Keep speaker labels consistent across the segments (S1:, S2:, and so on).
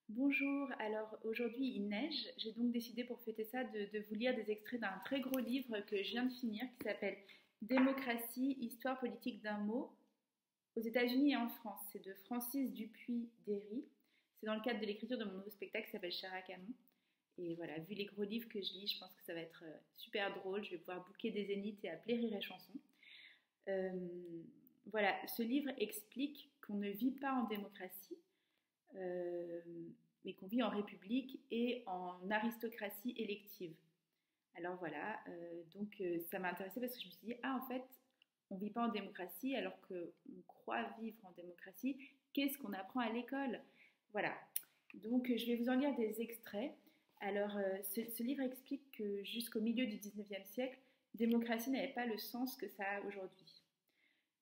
S1: Bonjour, alors aujourd'hui il neige, j'ai donc décidé pour fêter ça de vous lire des extraits d'un très gros livre que je viens de finir qui s'appelle Démocratie, histoire politique d'un mot aux États-Unis et en France. C'est de Francis Dupuy-Derry. C'est dans le cadre de l'écriture de mon nouveau spectacle qui s'appelle Chara Canon. Et voilà, vu les gros livres que je lis, je pense que ça va être super drôle. Je vais pouvoir booker des zéniths et appeler Rire et Chanson. Euh, voilà, ce livre explique qu'on ne vit pas en démocratie, euh, mais qu'on vit en république et en aristocratie élective. Alors voilà, ça m'a intéressée parce que je me suis dit, ah en fait, on ne vit pas en démocratie alors qu'on croit vivre en démocratie. Qu'est-ce qu'on apprend à l'école? Voilà, donc je vais vous en lire des extraits. Alors ce livre explique que jusqu'au milieu du 19e siècle, démocratie n'avait pas le sens que ça a aujourd'hui.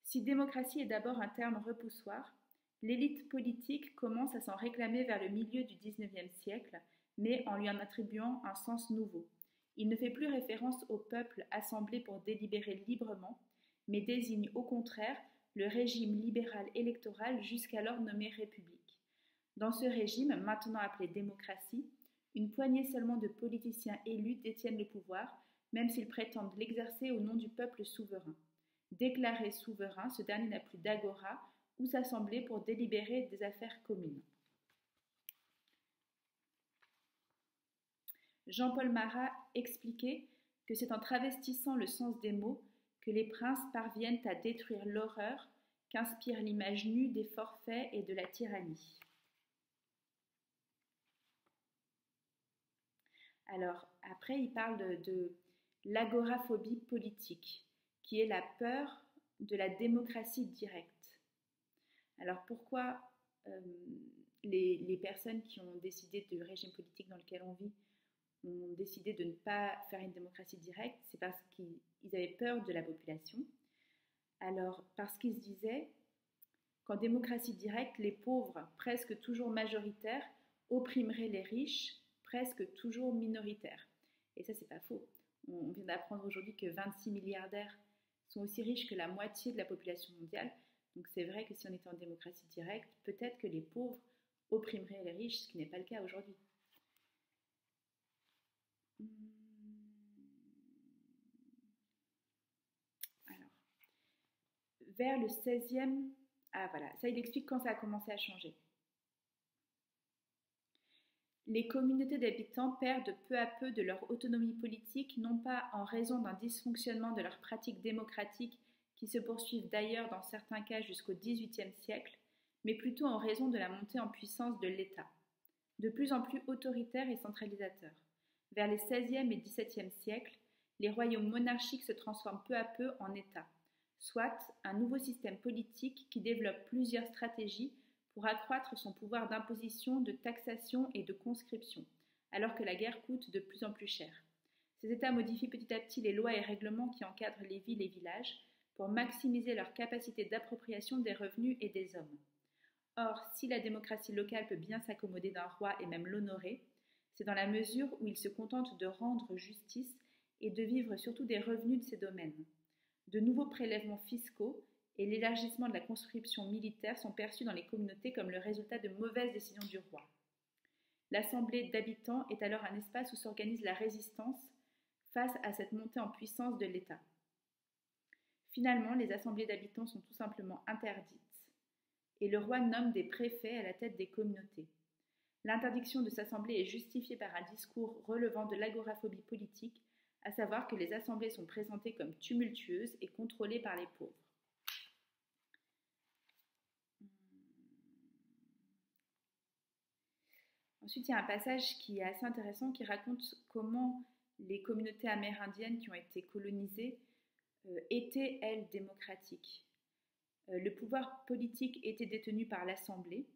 S1: Si démocratie est d'abord un terme repoussoir, l'élite politique commence à s'en réclamer vers le milieu du XIXe siècle, mais en lui en attribuant un sens nouveau. Il ne fait plus référence au peuple assemblé pour délibérer librement, mais désigne au contraire le régime libéral électoral jusqu'alors nommé République. Dans ce régime, maintenant appelé démocratie, une poignée seulement de politiciens élus détiennent le pouvoir, même s'ils prétendent l'exercer au nom du peuple souverain. Déclaré souverain, ce dernier n'a plus d'agora où s'assembler pour délibérer des affaires communes. Jean-Paul Marat expliquait que c'est en travestissant le sens des mots que les princes parviennent à détruire l'horreur qu'inspire l'image nue des forfaits et de la tyrannie. Alors, après, il parle de l'agoraphobie politique, qui est la peur de la démocratie directe. Alors, pourquoi les personnes qui ont décidé du régime politique dans lequel on vit ont décidé de ne pas faire une démocratie directe? C'est parce qu'ils avaient peur de la population. Alors, parce qu'ils se disaient qu'en démocratie directe, les pauvres, presque toujours majoritaires, opprimeraient les riches, presque toujours minoritaires. Et ça, c'est pas faux. On vient d'apprendre aujourd'hui que 26 milliardaires sont aussi riches que la moitié de la population mondiale. Donc c'est vrai que si on était en démocratie directe, peut-être que les pauvres opprimeraient les riches, ce qui n'est pas le cas aujourd'hui. Alors, vers le 16e, ah voilà, ça il explique quand ça a commencé à changer. Les communautés d'habitants perdent peu à peu de leur autonomie politique, non pas en raison d'un dysfonctionnement de leurs pratiques démocratiques qui se poursuivent d'ailleurs dans certains cas jusqu'au XVIIIe siècle, mais plutôt en raison de la montée en puissance de l'État, de plus en plus autoritaire et centralisateur. Vers les XVIe et XVIIe siècles, les royaumes monarchiques se transforment peu à peu en États, soit un nouveau système politique qui développe plusieurs stratégies pour accroître son pouvoir d'imposition, de taxation et de conscription, alors que la guerre coûte de plus en plus cher. Ces États modifient petit à petit les lois et règlements qui encadrent les villes et villages pour maximiser leur capacité d'appropriation des revenus et des hommes. Or, si la démocratie locale peut bien s'accommoder d'un roi et même l'honorer, c'est dans la mesure où il se contente de rendre justice et de vivre surtout des revenus de ses domaines. De nouveaux prélèvements fiscaux et l'élargissement de la conscription militaire sont perçus dans les communautés comme le résultat de mauvaises décisions du roi. L'assemblée d'habitants est alors un espace où s'organise la résistance face à cette montée en puissance de l'État. Finalement, les assemblées d'habitants sont tout simplement interdites et le roi nomme des préfets à la tête des communautés. L'interdiction de s'assembler est justifiée par un discours relevant de l'agoraphobie politique, à savoir que les assemblées sont présentées comme tumultueuses et contrôlées par les pauvres. Ensuite, il y a un passage qui est assez intéressant qui raconte comment les communautés amérindiennes qui ont été colonisées étaient, elles, démocratiques. Le pouvoir politique était détenu par l'Assemblée.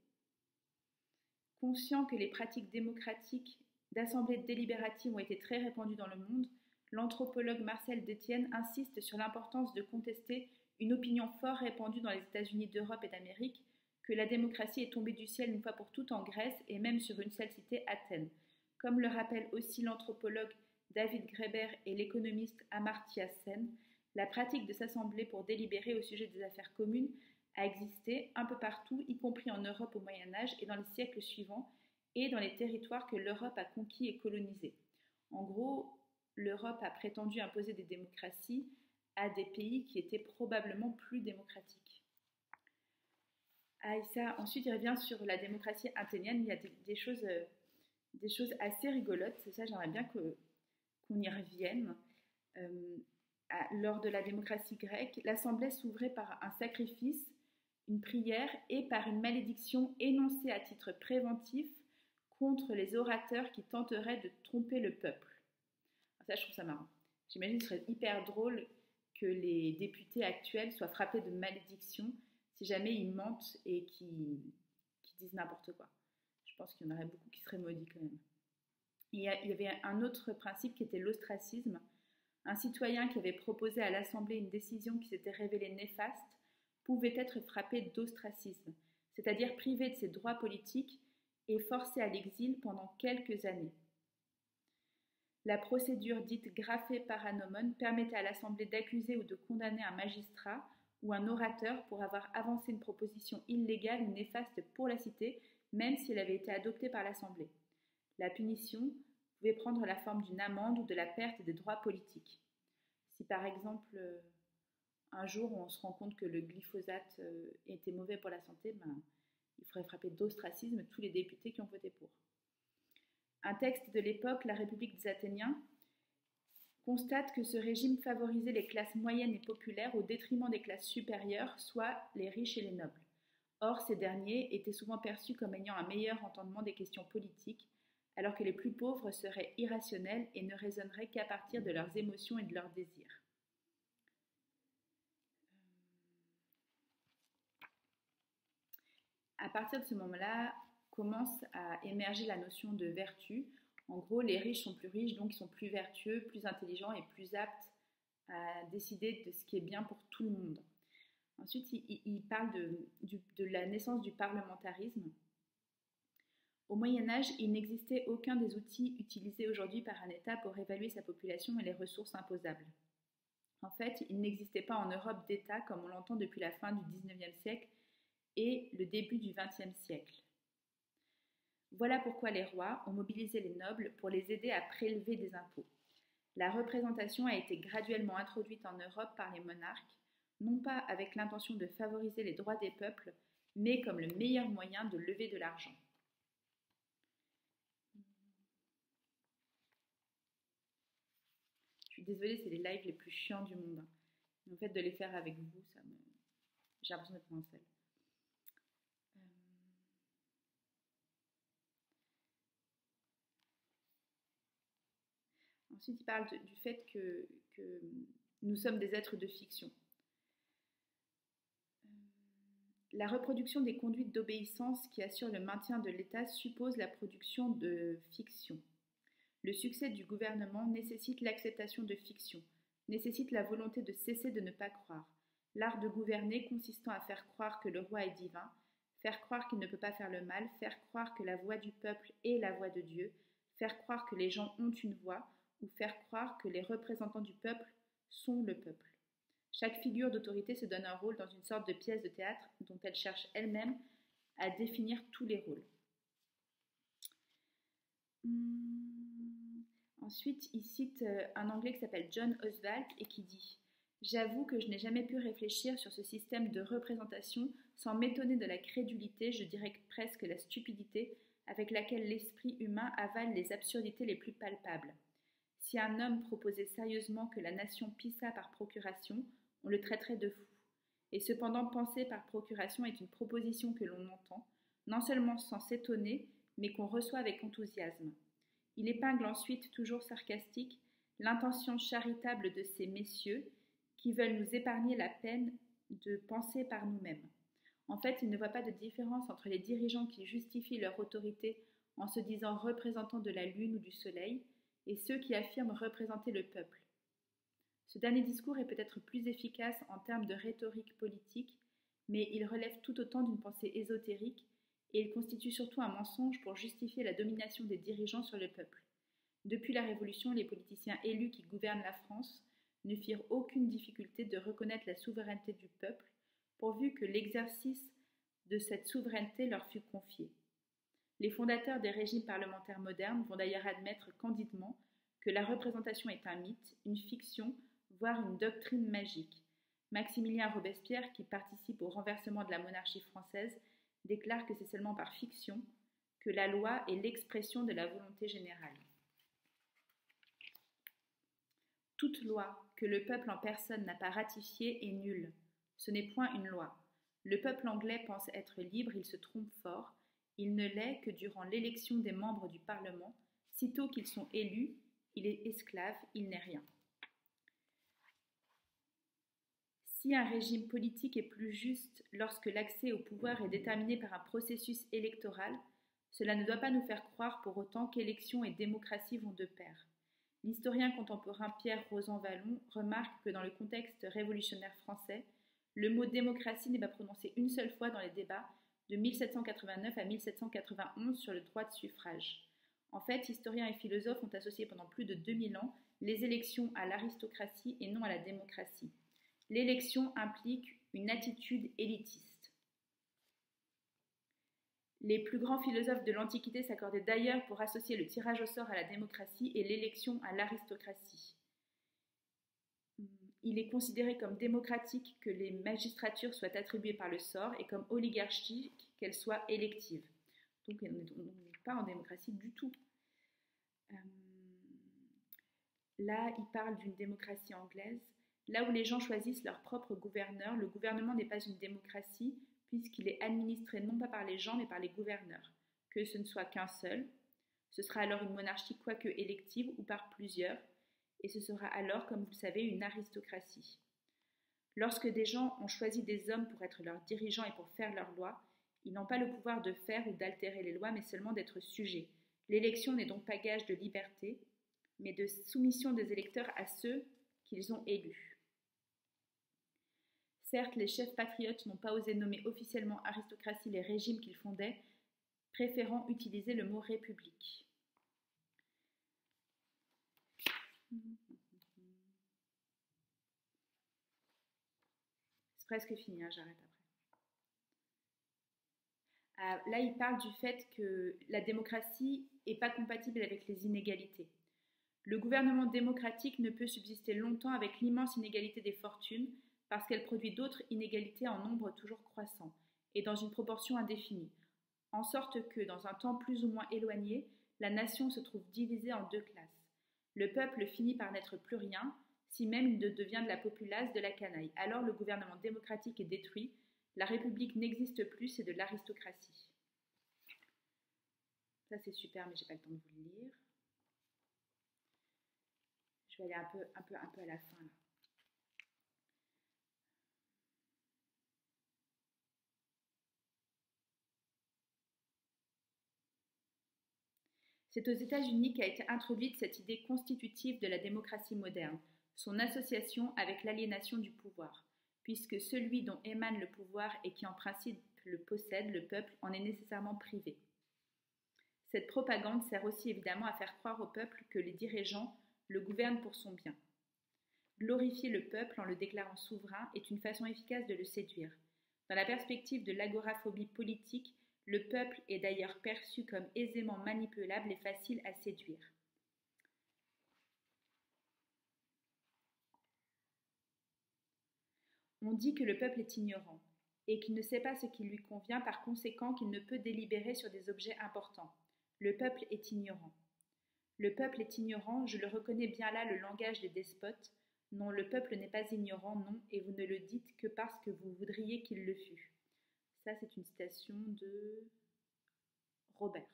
S1: Conscient que les pratiques démocratiques d'assemblées délibératives ont été très répandues dans le monde, l'anthropologue Marcel Détienne insiste sur l'importance de contester une opinion fort répandue dans les États-Unis d'Europe et d'Amérique que la démocratie est tombée du ciel une fois pour toutes en Grèce et même sur une seule cité, Athènes. Comme le rappellent aussi l'anthropologue David Graeber et l'économiste Amartya Sen, la pratique de s'assembler pour délibérer au sujet des affaires communes a existé un peu partout, y compris en Europe au Moyen Âge et dans les siècles suivants, et dans les territoires que l'Europe a conquis et colonisés. En gros, l'Europe a prétendu imposer des démocraties à des pays qui étaient probablement plus démocratiques. Ah, et ça, ensuite, il revient sur la démocratie athénienne. Il y a des choses assez rigolotes. Ça, j'aimerais bien qu'on y revienne. Euh, Lors de la démocratie grecque, l'assemblée s'ouvrait par un sacrifice, une prière et par une malédiction énoncée à titre préventif contre les orateurs qui tenteraient de tromper le peuple. Alors ça, je trouve ça marrant. J'imagine que ce serait hyper drôle que les députés actuels soient frappés de malédiction si jamais ils mentent et qu'ils disent n'importe quoi. Je pense qu'il y en aurait beaucoup qui seraient maudits quand même. Et il y avait un autre principe qui était l'ostracisme. Un citoyen qui avait proposé à l'Assemblée une décision qui s'était révélée néfaste pouvait être frappé d'ostracisme, c'est-à-dire privé de ses droits politiques et forcé à l'exil pendant quelques années. La procédure dite graphe paranomon permettait à l'Assemblée d'accuser ou de condamner un magistrat ou un orateur pour avoir avancé une proposition illégale ou néfaste pour la cité, même si elle avait été adoptée par l'Assemblée. La punition pouvait prendre la forme d'une amende ou de la perte des droits politiques. Si par exemple, un jour on se rend compte que le glyphosate était mauvais pour la santé, il faudrait frapper d'ostracisme tous les députés qui ont voté pour. Un texte de l'époque, La République des Athéniens, constate que ce régime favorisait les classes moyennes et populaires au détriment des classes supérieures, soit les riches et les nobles. Or, ces derniers étaient souvent perçus comme ayant un meilleur entendement des questions politiques, alors que les plus pauvres seraient irrationnels et ne raisonneraient qu'à partir de leurs émotions et de leurs désirs. À partir de ce moment-là, commence à émerger la notion de vertu. En gros, les riches sont plus riches, donc ils sont plus vertueux, plus intelligents et plus aptes à décider de ce qui est bien pour tout le monde. Ensuite, il parle de la naissance du parlementarisme. Au Moyen-Âge, il n'existait aucun des outils utilisés aujourd'hui par un État pour évaluer sa population et les ressources imposables. En fait, il n'existait pas en Europe d'État comme on l'entend depuis la fin du XIXe siècle et le début du XXe siècle. Voilà pourquoi les rois ont mobilisé les nobles pour les aider à prélever des impôts. La représentation a été graduellement introduite en Europe par les monarques, non pas avec l'intention de favoriser les droits des peuples, mais comme le meilleur moyen de lever de l'argent. Je suis désolée, c'est les lives les plus chiants du monde. En fait, de les faire avec vous, j'ai l'impression d'être moins seule. Ensuite, il parle du fait que nous sommes des êtres de fiction. La reproduction des conduites d'obéissance qui assurent le maintien de l'État suppose la production de fiction. Le succès du gouvernement nécessite l'acceptation de fiction, nécessite la volonté de cesser de ne pas croire. L'art de gouverner consistant à faire croire que le roi est divin, faire croire qu'il ne peut pas faire le mal, faire croire que la voix du peuple est la voix de Dieu, faire croire que les gens ont une voix, ou faire croire que les représentants du peuple sont le peuple. Chaque figure d'autorité se donne un rôle dans une sorte de pièce de théâtre dont elle cherche elle-même à définir tous les rôles. Ensuite, il cite un Anglais qui s'appelle John Oswald et qui dit « J'avoue que je n'ai jamais pu réfléchir sur ce système de représentation sans m'étonner de la crédulité, je dirais presque la stupidité, avec laquelle l'esprit humain avale les absurdités les plus palpables. Si un homme proposait sérieusement que la nation pissât par procuration, on le traiterait de fou. Et cependant, penser par procuration est une proposition que l'on entend, non seulement sans s'étonner, mais qu'on reçoit avec enthousiasme. Il épingle ensuite, toujours sarcastique, l'intention charitable de ces messieurs qui veulent nous épargner la peine de penser par nous-mêmes. En fait, il ne voit pas de différence entre les dirigeants qui justifient leur autorité en se disant représentants de la lune ou du soleil, et ceux qui affirment représenter le peuple. Ce dernier discours est peut-être plus efficace en termes de rhétorique politique, mais il relève tout autant d'une pensée ésotérique et il constitue surtout un mensonge pour justifier la domination des dirigeants sur le peuple. Depuis la Révolution, les politiciens élus qui gouvernent la France ne firent aucune difficulté de reconnaître la souveraineté du peuple, pourvu que l'exercice de cette souveraineté leur fût confié. Les fondateurs des régimes parlementaires modernes vont d'ailleurs admettre candidement que la représentation est un mythe, une fiction, voire une doctrine magique. Maximilien Robespierre, qui participe au renversement de la monarchie française, déclare que c'est seulement par fiction que la loi est l'expression de la volonté générale. Toute loi que le peuple en personne n'a pas ratifiée est nulle. Ce n'est point une loi. Le peuple anglais pense être libre, il se trompe fort. Il ne l'est que durant l'élection des membres du Parlement. Sitôt qu'ils sont élus, il est esclave, il n'est rien. Si un régime politique est plus juste lorsque l'accès au pouvoir est déterminé par un processus électoral, cela ne doit pas nous faire croire pour autant qu'élection et démocratie vont de pair. L'historien contemporain Pierre Rosan-Vallon remarque que dans le contexte révolutionnaire français, le mot démocratie n'est pas prononcé une seule fois dans les débats de 1789 à 1791 sur le droit de suffrage. En fait, historiens et philosophes ont associé pendant plus de 2000 ans les élections à l'aristocratie et non à la démocratie. L'élection implique une attitude élitiste. Les plus grands philosophes de l'Antiquité s'accordaient d'ailleurs pour associer le tirage au sort à la démocratie et l'élection à l'aristocratie. Il est considéré comme démocratique que les magistratures soient attribuées par le sort et comme oligarchique qu'elles soient électives. Donc on n'est pas en démocratie du tout. Là, il parle d'une démocratie anglaise. Là où les gens choisissent leur propre gouverneur, le gouvernement n'est pas une démocratie puisqu'il est administré non pas par les gens mais par les gouverneurs. Que ce ne soit qu'un seul, ce sera alors une monarchie quoique élective ou par plusieurs, et ce sera alors, comme vous le savez, une aristocratie. Lorsque des gens ont choisi des hommes pour être leurs dirigeants et pour faire leurs lois, ils n'ont pas le pouvoir de faire ou d'altérer les lois mais seulement d'être sujets. L'élection n'est donc pas gage de liberté, mais de soumission des électeurs à ceux qu'ils ont élus. Certes, les chefs patriotes n'ont pas osé nommer officiellement aristocratie les régimes qu'ils fondaient, préférant utiliser le mot république. C'est presque fini, hein, j'arrête après. Là, il parle du fait que la démocratie n'est pas compatible avec les inégalités. Le gouvernement démocratique ne peut subsister longtemps avec l'immense inégalité des fortunes, parce qu'elle produit d'autres inégalités en nombre toujours croissant, et dans une proportion indéfinie, en sorte que, dans un temps plus ou moins éloigné, la nation se trouve divisée en deux classes. Le peuple finit par n'être plus rien, si même il devient de la populace, de la canaille. Alors le gouvernement démocratique est détruit, la république n'existe plus, c'est de l'aristocratie. Ça c'est super, mais j'ai pas le temps de vous le lire. Je vais aller un peu à la fin là. C'est aux États-Unis qu'a été introduite cette idée constitutive de la démocratie moderne, son association avec l'aliénation du pouvoir, puisque celui dont émane le pouvoir et qui en principe le possède, le peuple, en est nécessairement privé. Cette propagande sert aussi évidemment à faire croire au peuple que les dirigeants le gouvernent pour son bien. Glorifier le peuple en le déclarant souverain est une façon efficace de le séduire. Dans la perspective de l'agoraphobie politique, le peuple est d'ailleurs perçu comme aisément manipulable et facile à séduire. On dit que le peuple est ignorant et qu'il ne sait pas ce qui lui convient, par conséquent qu'il ne peut délibérer sur des objets importants. Le peuple est ignorant. Le peuple est ignorant, je le reconnais bien là le langage des despotes. Non, le peuple n'est pas ignorant, non, et vous ne le dites que parce que vous voudriez qu'il le fût. Ça, c'est une citation de Robert.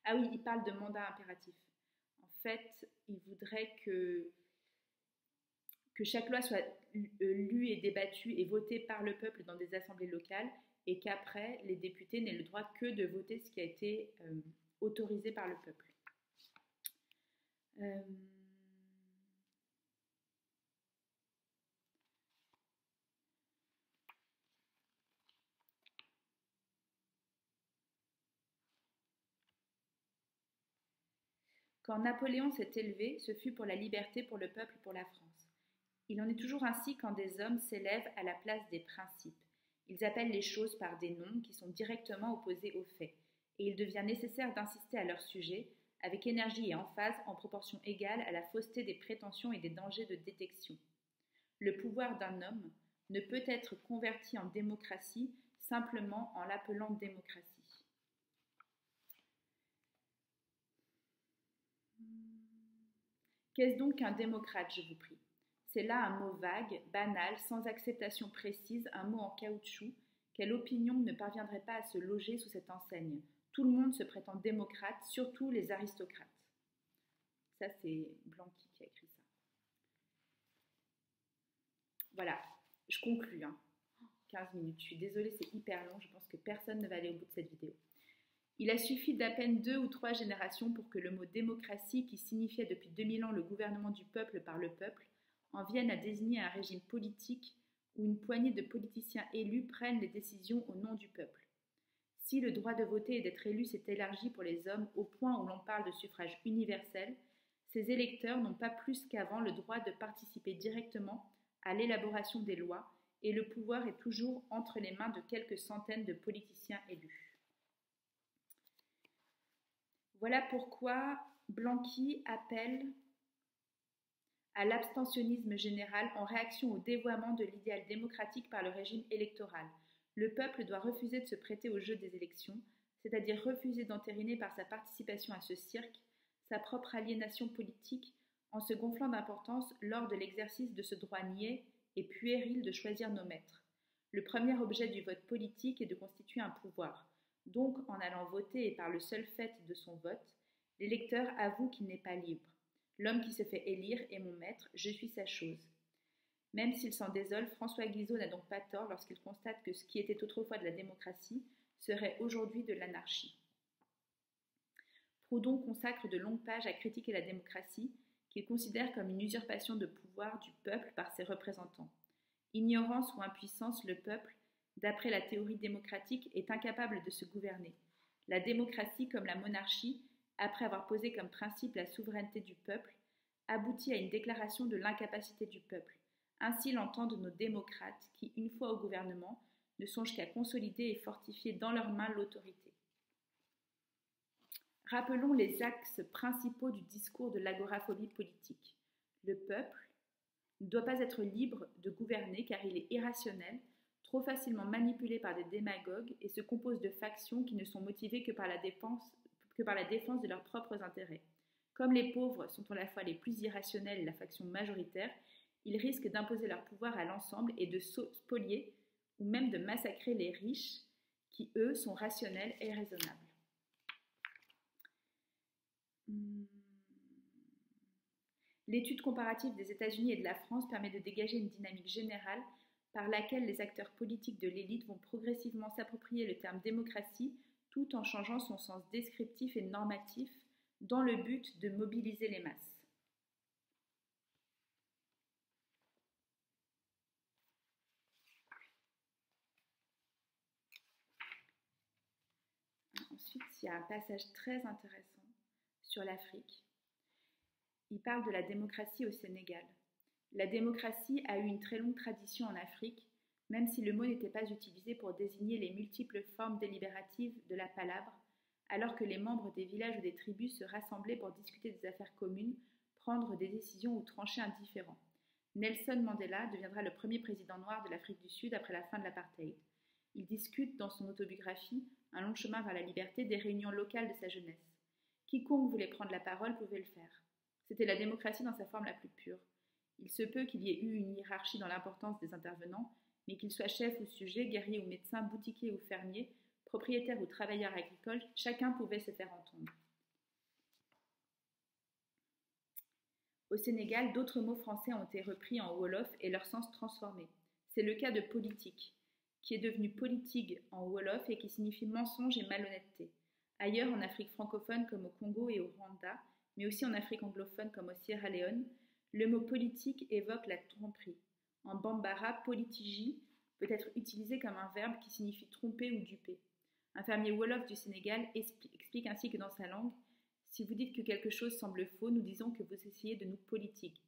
S1: Ah oui, il parle de mandat impératif. En fait, il voudrait que chaque loi soit lue et débattue et votée par le peuple dans des assemblées locales et qu'après, les députés n'aient le droit que de voter ce qui a été autorisé par le peuple. Quand Napoléon s'est élevé, ce fut pour la liberté, pour le peuple, pour la France. Il en est toujours ainsi quand des hommes s'élèvent à la place des principes. Ils appellent les choses par des noms qui sont directement opposés aux faits. et il devient nécessaire d'insister à leur sujet, avec énergie et emphase en proportion égale à la fausseté des prétentions et des dangers de détection. Le pouvoir d'un homme ne peut être converti en démocratie simplement en l'appelant démocratie. Qu'est-ce donc qu'un démocrate, je vous prie? C'est là un mot vague, banal, sans acceptation précise, un mot en caoutchouc. Quelle opinion ne parviendrait pas à se loger sous cette enseigne? Tout le monde se prétend démocrate, surtout les aristocrates. Ça, c'est Blanqui qui a écrit ça. Voilà, je conclus. 15 minutes, je suis désolée, c'est hyper long. Je pense que personne ne va aller au bout de cette vidéo. Il a suffi d'à peine 2 ou 3 générations pour que le mot démocratie, qui signifiait depuis 2000 ans le gouvernement du peuple par le peuple, en vienne à désigner un régime politique où une poignée de politiciens élus prennent les décisions au nom du peuple. Si le droit de voter et d'être élu s'est élargi pour les hommes au point où l'on parle de suffrage universel, ces électeurs n'ont pas plus qu'avant le droit de participer directement à l'élaboration des lois et le pouvoir est toujours entre les mains de quelques centaines de politiciens élus. Voilà pourquoi Blanqui appelle à l'abstentionnisme général en réaction au dévoiement de l'idéal démocratique par le régime électoral. Le peuple doit refuser de se prêter au jeu des élections, c'est-à-dire refuser d'entériner par sa participation à ce cirque sa propre aliénation politique en se gonflant d'importance lors de l'exercice de ce droit niais et puéril de choisir nos maîtres. Le premier objet du vote politique est de constituer un pouvoir. Donc, en allant voter et par le seul fait de son vote, l'électeur avoue qu'il n'est pas libre. L'homme qui se fait élire est mon maître, je suis sa chose. Même s'il s'en désole, François Guizot n'a donc pas tort lorsqu'il constate que ce qui était autrefois de la démocratie serait aujourd'hui de l'anarchie. Proudhon consacre de longues pages à critiquer la démocratie, qu'il considère comme une usurpation de pouvoir du peuple par ses représentants. Ignorance ou impuissance, le peuple, d'après la théorie démocratique, est incapable de se gouverner. La démocratie, comme la monarchie, après avoir posé comme principe la souveraineté du peuple, aboutit à une déclaration de l'incapacité du peuple. Ainsi l'entendent nos démocrates qui, une fois au gouvernement, ne songent qu'à consolider et fortifier dans leurs mains l'autorité. Rappelons les axes principaux du discours de l'agoraphobie politique. Le peuple ne doit pas être libre de gouverner car il est irrationnel, trop facilement manipulé par des démagogues et se compose de factions qui ne sont motivées que par la défense de leurs propres intérêts. Comme les pauvres sont à la fois les plus irrationnels et la faction majoritaire, ils risquent d'imposer leur pouvoir à l'ensemble et de spolier ou même de massacrer les riches qui, eux, sont rationnels et raisonnables. L'étude comparative des États-Unis et de la France permet de dégager une dynamique générale par laquelle les acteurs politiques de l'élite vont progressivement s'approprier le terme démocratie tout en changeant son sens descriptif et normatif dans le but de mobiliser les masses. Ensuite, il y a un passage très intéressant sur l'Afrique. Il parle de la démocratie au Sénégal. La démocratie a eu une très longue tradition en Afrique, même si le mot n'était pas utilisé pour désigner les multiples formes délibératives de la palabre, alors que les membres des villages ou des tribus se rassemblaient pour discuter des affaires communes, prendre des décisions ou trancher un différend. Nelson Mandela deviendra le premier président noir de l'Afrique du Sud après la fin de l'apartheid. Il discute dans son autobiographie Un long chemin vers la liberté des réunions locales de sa jeunesse. Quiconque voulait prendre la parole pouvait le faire. C'était la démocratie dans sa forme la plus pure. Il se peut qu'il y ait eu une hiérarchie dans l'importance des intervenants, mais qu'ils soient chefs ou sujets, guerriers ou médecins, boutiquiers ou fermiers, propriétaires ou travailleurs agricoles, chacun pouvait se faire entendre. Au Sénégal, d'autres mots français ont été repris en wolof et leur sens transformé. C'est le cas de politique, qui est devenu politique en wolof et qui signifie mensonge et malhonnêteté. Ailleurs, en Afrique francophone comme au Congo et au Rwanda, mais aussi en Afrique anglophone comme au Sierra Leone, le mot politique évoque la tromperie. En bambara, politigie peut être utilisé comme un verbe qui signifie tromper ou duper. Un fermier wolof du Sénégal explique ainsi que dans sa langue, si vous dites que quelque chose semble faux, nous disons que vous essayez de nous politique.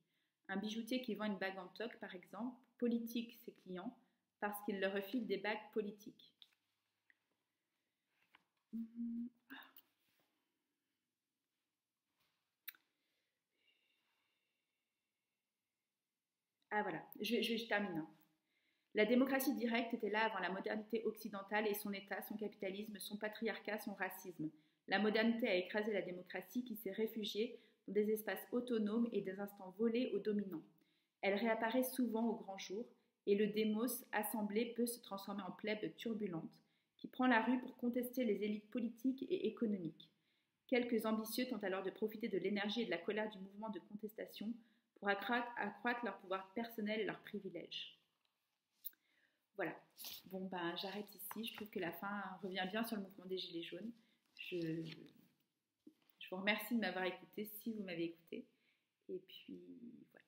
S1: Un bijoutier qui vend une bague en toc, par exemple, politique ses clients parce qu'il leur refile des bagues politiques. Ah voilà, je termine, hein. La démocratie directe était là avant la modernité occidentale et son État, son capitalisme, son patriarcat, son racisme. La modernité a écrasé la démocratie qui s'est réfugiée dans des espaces autonomes et des instants volés aux dominants. Elle réapparaît souvent au grand jour et le démos assemblé peut se transformer en plèbe turbulente qui prend la rue pour contester les élites politiques et économiques. Quelques ambitieux tentent alors de profiter de l'énergie et de la colère du mouvement de contestation pour accroître leur pouvoir personnel et leurs privilèges. Voilà. Bon, ben, j'arrête ici. Je trouve que la fin revient bien sur le mouvement des Gilets jaunes. Je vous remercie de m'avoir écouté, si vous m'avez écouté. Et puis, voilà.